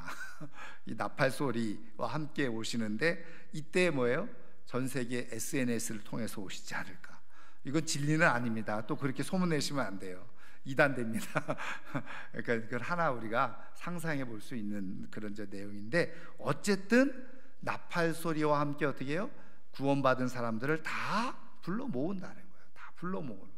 이 나팔 소리와 함께 오시는데, 이때 뭐예요? 전 세계 SNS를 통해서 오시지 않을까. 이건 진리는 아닙니다. 또 그렇게 소문내시면 안 돼요. 이단됩니다. 그러니까 그걸 하나 우리가 상상해 볼 수 있는 그런 내용인데, 어쨌든 나팔 소리와 함께 어떻게 해요? 구원받은 사람들을 다 불러 모은다는 거예요. 다 불러 모으는 거예요.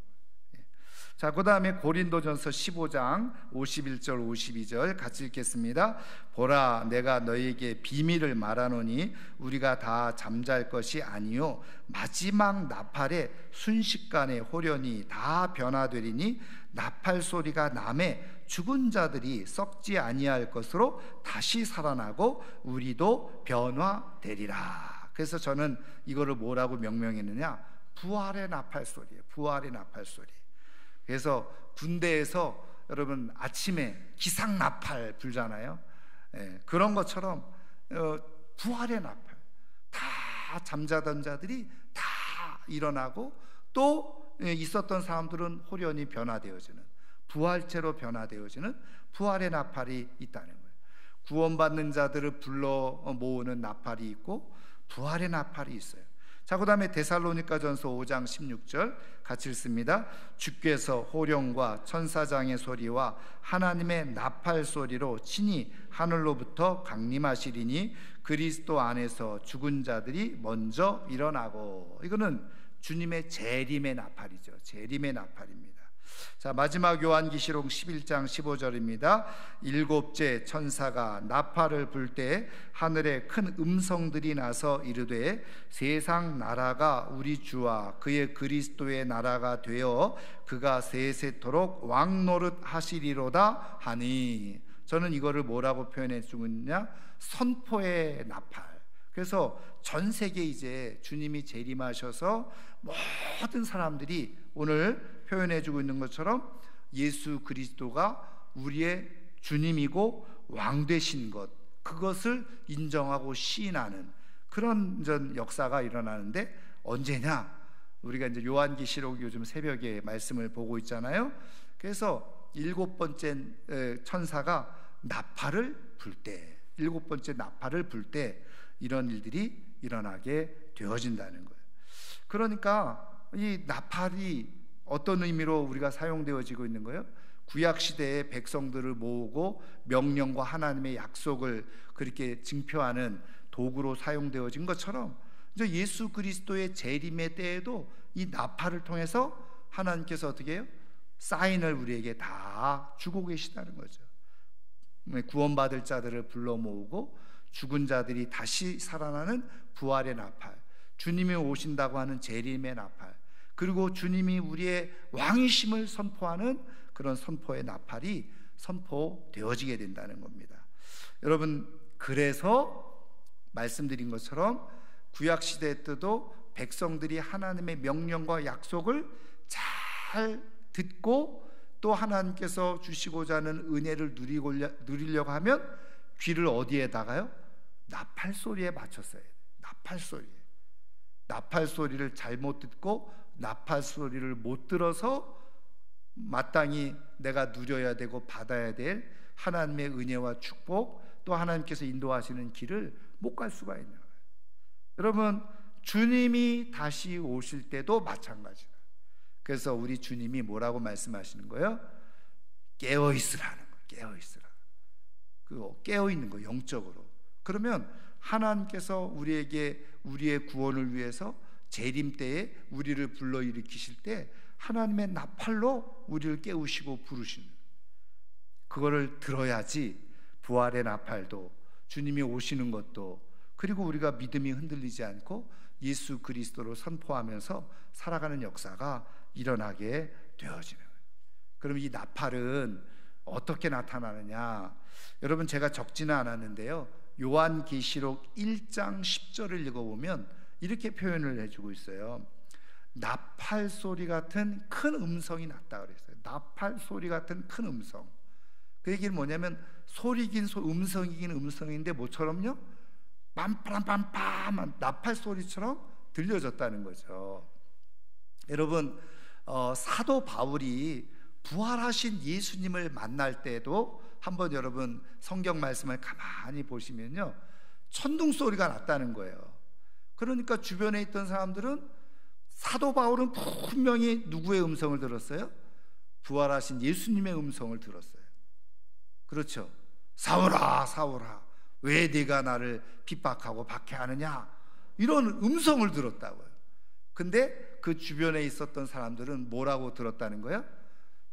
자, 그 다음에 고린도전서 15장 51절 52절 같이 읽겠습니다. 보라, 내가 너희에게 비밀을 말하노니 우리가 다 잠잘 것이 아니요 마지막 나팔에 순식간에 호련히 다 변화되리니, 나팔 소리가 나매 죽은 자들이 썩지 아니할 것으로 다시 살아나고 우리도 변화되리라. 그래서 저는 이거를 뭐라고 명명했느냐? 부활의 나팔 소리예요. 부활의 나팔 소리. 그래서 군대에서 여러분 아침에 기상 나팔 불잖아요. 그런 것처럼 부활의 나팔, 다 잠자던 자들이 다 일어나고, 또 있었던 사람들은 호련히 변화되어지는, 부활체로 변화되어지는 부활의 나팔이 있다는 거예요. 구원받는 자들을 불러 모으는 나팔이 있고 부활의 나팔이 있어요. 자, 그 다음에 데살로니가전서 5장 16절 같이 읽습니다. 주께서 호령과 천사장의 소리와 하나님의 나팔 소리로 친히 하늘로부터 강림하시리니 그리스도 안에서 죽은 자들이 먼저 일어나고. 이거는 주님의 재림의 나팔이죠. 재림의 나팔입니다. 자, 마지막 요한계시록 11장 15절입니다. 일곱째 천사가 나팔을 불 때 하늘에 큰 음성들이 나서 이르되, 세상 나라가 우리 주와 그의 그리스도의 나라가 되어 그가 세세토록 왕노릇 하시리로다 하니. 저는 이거를 뭐라고 표현해 주느냐? 선포의 나팔. 그래서 전 세계 이제 주님이 재림하셔서 모든 사람들이 오늘 표현해 주고 있는 것처럼 예수 그리스도가 우리의 주님이고 왕 되신 것, 그것을 인정하고 시인하는 그런 역사가 일어나는데, 언제냐? 우리가 이제 요한계시록 요즘 새벽에 말씀을 보고 있잖아요. 그래서 일곱 번째 천사가 나팔을 불 때, 일곱 번째 나팔을 불 때 이런 일들이 일어나게 되어진다는 거예요. 그러니까 이 나팔이 어떤 의미로 우리가 사용되어지고 있는 거예요? 구약 시대의 백성들을 모으고 명령과 하나님의 약속을 그렇게 증표하는 도구로 사용되어진 것처럼, 이제 예수 그리스도의 재림의 때에도 이 나팔을 통해서 하나님께서 어떻게 해요? 사인을 우리에게 다 주고 계시다는 거죠. 구원받을 자들을 불러 모으고 죽은 자들이 다시 살아나는 부활의 나팔, 주님이 오신다고 하는 재림의 나팔, 그리고 주님이 우리의 왕이심을 선포하는 그런 선포의 나팔이 선포되어지게 된다는 겁니다. 여러분, 그래서 말씀드린 것처럼 구약시대 때도 백성들이 하나님의 명령과 약속을 잘 듣고 또 하나님께서 주시고자 하는 은혜를 누리려고 하면 귀를 어디에다가요? 나팔 소리에 맞췄어요. 나팔 소리에. 나팔 소리를 잘못 듣고 나팔 소리를 못 들어서 마땅히 내가 누려야 되고 받아야 될 하나님의 은혜와 축복, 또 하나님께서 인도하시는 길을 못 갈 수가 있는 거예요. 여러분, 주님이 다시 오실 때도 마찬가지예요. 그래서 우리 주님이 뭐라고 말씀하시는 거예요? 깨어 있으라는 거예요. 깨어 있으라. 그 깨어 있는 거, 영적으로. 그러면 하나님께서 우리에게 우리의 구원을 위해서 재림 때에 우리를 불러일으키실 때 하나님의 나팔로 우리를 깨우시고 부르시는, 그거를 들어야지 부활의 나팔도, 주님이 오시는 것도, 그리고 우리가 믿음이 흔들리지 않고 예수 그리스도를 선포하면서 살아가는 역사가 일어나게 되어지는 거예요. 그럼 이 나팔은 어떻게 나타나느냐? 여러분, 제가 적지는 않았는데요, 요한계시록 1장 10절을 읽어보면 이렇게 표현을 해주고 있어요. 나팔 소리 같은 큰 음성이 났다 그랬어요. 나팔 소리 같은 큰 음성. 그 얘기는 뭐냐면 소리긴 음성이긴 음성인데 뭐처럼요? 빰빰빰빰한 나팔 소리처럼 들려졌다는 거죠. 여러분, 사도 바울이 부활하신 예수님을 만날 때도 한번 여러분 성경 말씀을 가만히 보시면요, 천둥 소리가 났다는 거예요. 그러니까 주변에 있던 사람들은 사도 바울은 분명히 누구의 음성을 들었어요? 부활하신 예수님의 음성을 들었어요. 그렇죠? 사울아, 사울아, 왜 네가 나를 핍박하고 박해하느냐? 이런 음성을 들었다고요. 근데 그 주변에 있었던 사람들은 뭐라고 들었다는 거예요?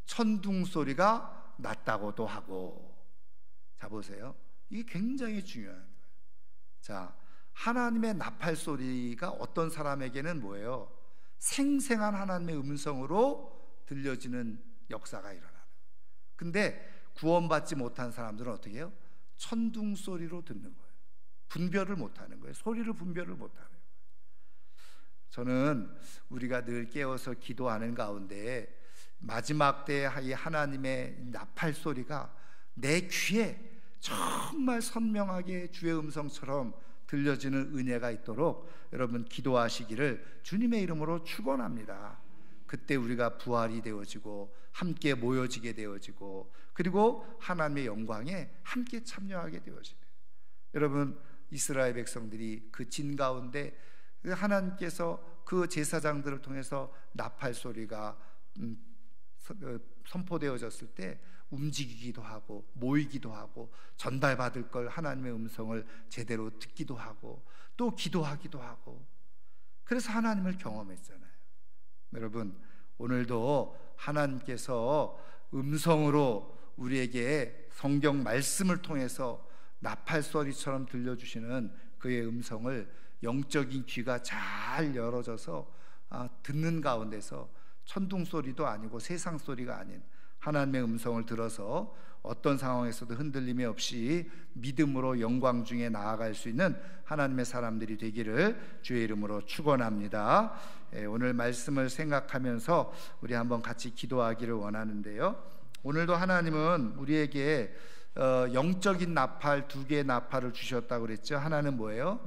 천둥 소리가 났다고도 하고. 자, 보세요. 이게 굉장히 중요한 거예요. 자, 하나님의 나팔 소리가 어떤 사람에게는 뭐예요? 생생한 하나님의 음성으로 들려지는 역사가 일어나는. 근데 구원받지 못한 사람들은 어떻게 해요? 천둥 소리로 듣는 거예요. 분별을 못하는 거예요. 소리를 분별을 못하는 거예요. 저는 우리가 늘 깨어서 기도하는 가운데 마지막 때에 이 하나님의 나팔 소리가 내 귀에 정말 선명하게 주의 음성처럼 들려지는 은혜가 있도록 여러분 기도하시기를 주님의 이름으로 축원합니다. 그때 우리가 부활이 되어지고 함께 모여지게 되어지고 그리고 하나님의 영광에 함께 참여하게 되어지네요. 여러분, 이스라엘 백성들이 그 진 가운데 하나님께서 그 제사장들을 통해서 나팔 소리가 선포되어졌을 때 움직이기도 하고 모이기도 하고 전달받을 걸 하나님의 음성을 제대로 듣기도 하고 또 기도하기도 하고, 그래서 하나님을 경험했잖아요. 여러분, 오늘도 하나님께서 음성으로 우리에게 성경 말씀을 통해서 나팔 소리처럼 들려주시는 그의 음성을 영적인 귀가 잘 열어져서 듣는 가운데서 천둥 소리도 아니고 세상 소리가 아닌 하나님의 음성을 들어서 어떤 상황에서도 흔들림이 없이 믿음으로 영광 중에 나아갈 수 있는 하나님의 사람들이 되기를 주의 이름으로 축원합니다. 오늘 말씀을 생각하면서 우리 한번 같이 기도하기를 원하는데요, 오늘도 하나님은 우리에게 영적인 나팔 두 개의 나팔을 주셨다고 그랬죠. 하나는 뭐예요?